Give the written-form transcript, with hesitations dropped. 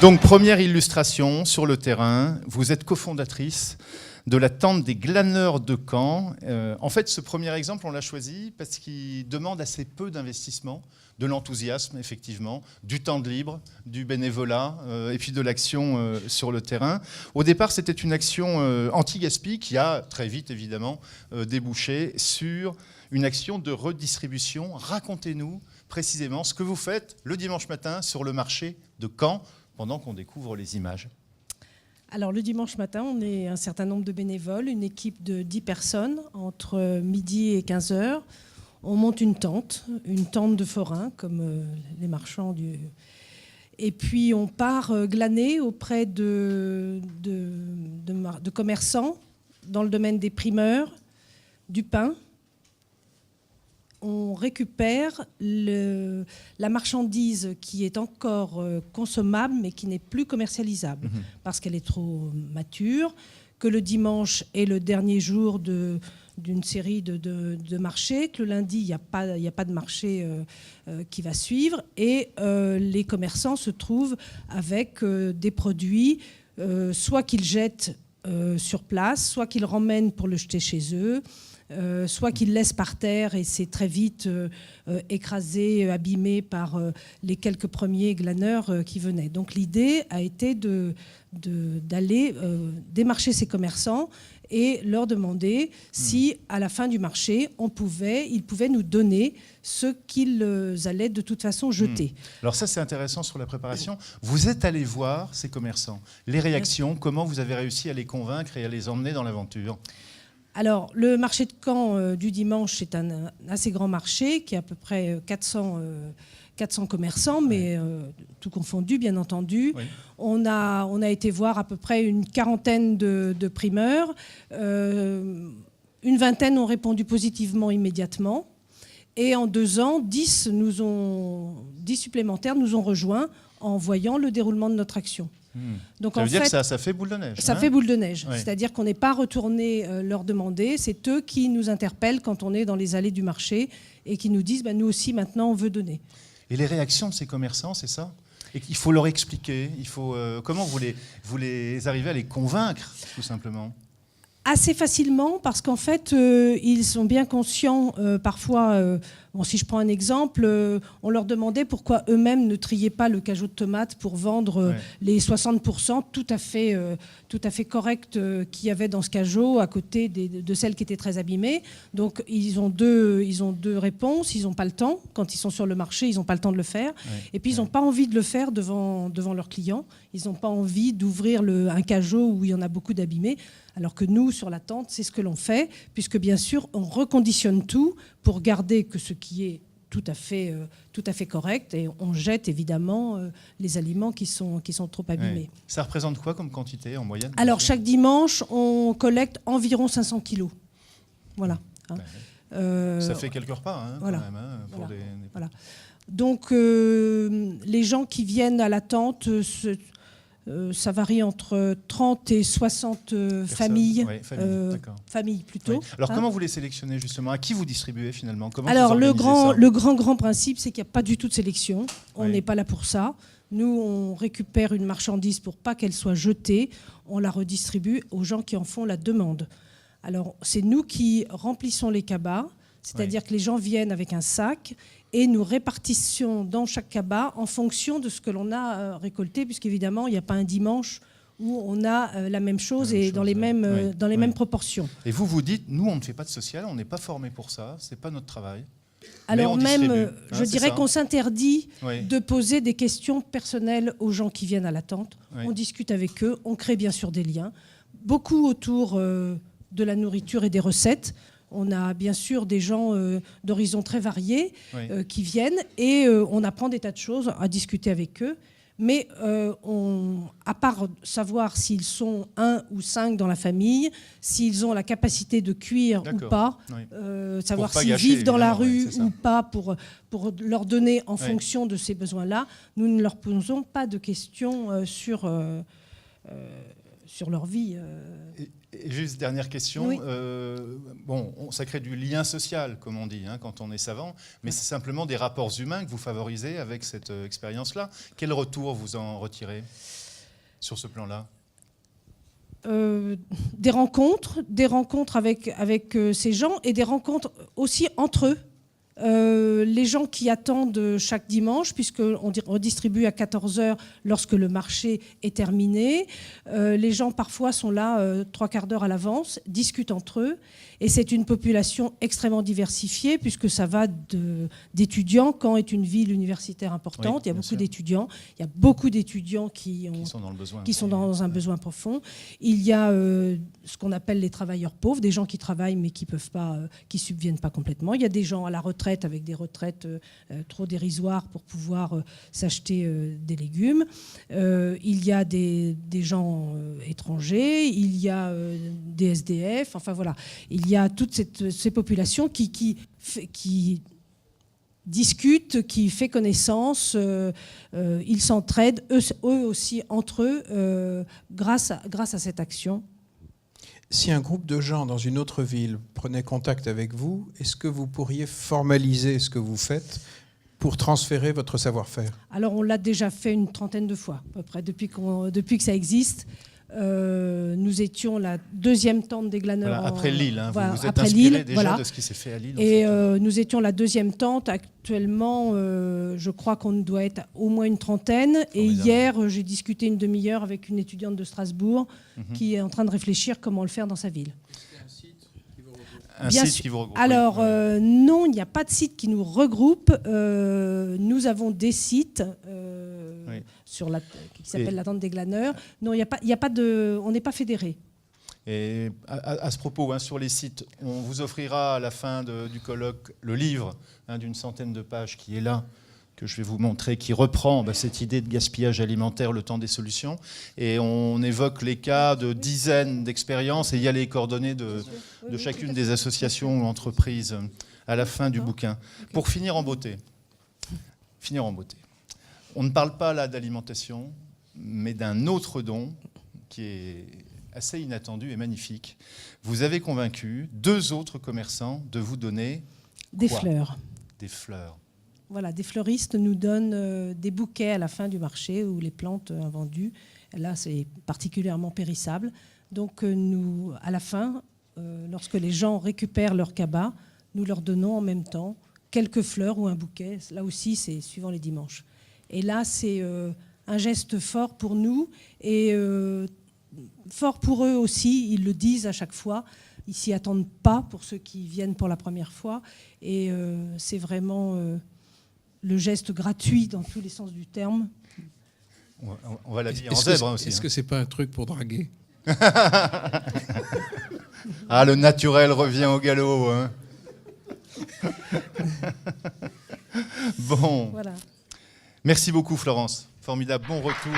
Donc, première illustration sur le terrain. Vous êtes cofondatrice de la tente des glaneurs de Caen. En fait, ce premier exemple, on l'a choisi parce qu'il demande assez peu d'investissement, de l'enthousiasme, effectivement, du temps de libre, du bénévolat et puis de l'action sur le terrain. Au départ, c'était une action anti-gaspi qui a très vite, évidemment, débouché sur une action de redistribution. Racontez-nous précisément ce que vous faites le dimanche matin sur le marché de Caen pendant qu'on découvre les images. Alors le dimanche matin, on est un certain nombre de bénévoles, une équipe de 10 personnes, entre midi et 15 heures. On monte une tente de forain, comme les marchands du... Et puis on part glaner auprès de commerçants dans le domaine des primeurs, du pain. On récupère la marchandise qui est encore consommable mais qui n'est plus commercialisable parce qu'elle est trop mature, que le dimanche est le dernier jour d'une série de marchés, que le lundi, il n'y a pas de marché qui va suivre et les commerçants se trouvent avec des produits soit qu'ils jettent sur place, soit qu'ils ramènent pour le jeter chez eux, soit qu'ils laissent par terre et c'est très vite écrasé, abîmé par les quelques premiers glaneurs qui venaient. Donc l'idée a été d'aller démarcher ces commerçants et leur demander si, à la fin du marché, ils pouvaient nous donner ce qu'ils allaient de toute façon jeter. Alors ça, c'est intéressant sur la préparation. Vous êtes allé voir ces commerçants, les réactions, comment vous avez réussi à les convaincre et à les emmener dans l'aventure ? Alors, le marché de Caen du dimanche, c'est un assez grand marché qui a à peu près 400 commerçants, mais tout confondu, bien entendu. Oui. On a été voir à peu près une quarantaine de primeurs. Une vingtaine ont répondu positivement immédiatement. Et en 2 ans, 10 supplémentaires nous ont rejoints en voyant le déroulement de notre action. Donc, ça veut dire que ça fait boule de neige. Ça fait boule de neige. Oui. C'est-à-dire qu'on n'est pas retourné leur demander. C'est eux qui nous interpellent quand on est dans les allées du marché et qui nous disent nous aussi, maintenant, on veut donner. Et les réactions de ces commerçants, c'est ça ? Et il faut leur expliquer. Comment vous les arrivez à les convaincre, tout simplement ? Assez facilement, parce qu'en fait, ils sont bien conscients, parfois, si je prends un exemple, on leur demandait pourquoi eux-mêmes ne triaient pas le cajot de tomate pour vendre les 60% tout à fait corrects qu'il y avait dans ce cajot, à côté de celles qui étaient très abîmées. Donc, ils ont deux réponses. Ils n'ont pas le temps. Quand ils sont sur le marché, ils n'ont pas le temps de le faire. Et puis, ils n'ont pas envie de le faire devant leurs clients. Ils n'ont pas envie d'ouvrir un cajot où il y en a beaucoup d'abîmés. Alors que nous, sur la tente, c'est ce que l'on fait, puisque bien sûr, on reconditionne tout pour garder que ce qui est tout à fait correct, et on jette évidemment les aliments qui sont trop abîmés. Oui. Ça représente quoi comme quantité en moyenne ? Alors chaque dimanche, on collecte environ 500 kilos. Voilà. Ça fait quelques repas, voilà. Quand même. Voilà. Donc les gens qui viennent à la tente... ça varie entre 30 et 60 familles, familles plutôt. Oui. Alors comment vous les sélectionnez justement ? À qui vous distribuez finalement ? Alors le grand principe, c'est qu'il n'y a pas du tout de sélection. On n'est pas là pour ça. Nous, on récupère une marchandise pour pas qu'elle soit jetée. On la redistribue aux gens qui en font la demande. Alors c'est nous qui remplissons les cabas, c'est-à-dire que les gens viennent avec un sac et nous répartissons dans chaque cabas en fonction de ce que l'on a récolté, puisqu'évidemment, il n'y a pas un dimanche où on a la même chose et dans les mêmes proportions. Et vous dites, nous, on ne fait pas de social, on n'est pas formé pour ça, ce n'est pas notre travail. Alors même, je dirais qu'on s'interdit de poser des questions personnelles aux gens qui viennent à la tente. On discute avec eux, on crée bien sûr des liens, beaucoup autour de la nourriture et des recettes. On a bien sûr des gens d'horizons très variés qui viennent et on apprend des tas de choses à discuter avec eux. Mais à part savoir s'ils sont 1 ou 5 dans la famille, s'ils ont la capacité de cuire ou pas, savoir s'ils vivent dans la rue ou pas, pour leur donner en fonction de ces besoins-là, nous ne leur posons pas de questions sur sur leur vie. Et juste dernière question, Oui. Ça crée du lien social, comme on dit, quand on est savant, mais c'est simplement des rapports humains que vous favorisez avec cette expérience-là. Quel retour vous en retirez sur ce plan-là ? Des rencontres avec ces gens et des rencontres aussi entre eux. Les gens qui attendent chaque dimanche, puisqu'on redistribue à 14h lorsque le marché est terminé. Les gens parfois sont là 3/4 d'heure à l'avance, discutent entre eux. Et c'est une population extrêmement diversifiée, puisque ça va d'étudiants. Caen est une ville universitaire importante. Oui, il y a beaucoup d'étudiants. Il y a beaucoup d'étudiants qui sont dans le besoin. Qui sont dans un besoin profond. Il y a ce qu'on appelle les travailleurs pauvres, des gens qui travaillent mais qui peuvent pas, qui subviennent pas complètement. Il y a des gens à la retraite avec des retraites trop dérisoires pour pouvoir s'acheter des légumes. Il y a des gens étrangers. Il y a des SDF. Enfin voilà. Il y a toutes ces populations qui discutent, qui font connaissance, ils s'entraident, eux aussi entre eux, grâce à cette action. Si un groupe de gens dans une autre ville prenait contact avec vous, est-ce que vous pourriez formaliser ce que vous faites pour transférer votre savoir-faire ? Alors on l'a déjà fait une 30aine de fois, à peu près, depuis que ça existe. Nous étions la deuxième tente des glaneurs. Voilà, après Lille, voilà, vous êtes après inspiré Lille, déjà voilà. de ce qui s'est fait à Lille. Et nous étions la deuxième tente. Actuellement, je crois qu'on doit être au moins une trentaine. Et hier, j'ai discuté une demi-heure avec une étudiante de Strasbourg qui est en train de réfléchir comment le faire dans sa ville. Un site qui vous regroupe. Alors, non, il n'y a pas de site qui nous regroupe. Nous avons des sites qui s'appellent la Tente des Glaneurs. Non, il y a pas de, on n'est pas fédérés. Et à ce propos, sur les sites, on vous offrira à la fin du colloque le livre d'une centaine de pages qui est là, que je vais vous montrer, qui reprend cette idée de gaspillage alimentaire, le temps des solutions. Et on évoque les cas de dizaines d'expériences et il y a les coordonnées de chacune des associations ou entreprises à la fin du bouquin. Pour finir en beauté. On ne parle pas là d'alimentation, mais d'un autre don qui est assez inattendu et magnifique. Vous avez convaincu 2 autres commerçants de vous donner des fleurs. Des fleurs. Voilà, des fleuristes nous donnent des bouquets à la fin du marché où les plantes invendues, là c'est particulièrement périssable. Donc nous, à la fin, lorsque les gens récupèrent leur cabas, nous leur donnons en même temps quelques fleurs ou un bouquet. Là aussi, c'est suivant les dimanches. Et là, c'est un geste fort pour nous et fort pour eux aussi. Ils le disent à chaque fois. Ils ne s'y attendent pas pour ceux qui viennent pour la première fois. Et c'est vraiment le geste gratuit dans tous les sens du terme. On va l'habiller en zèbre aussi. Est-ce que ce n'est pas un truc pour draguer ? Ah, le naturel revient au galop. Bon. Voilà. Merci beaucoup, Florence. Formidable. Bon retour.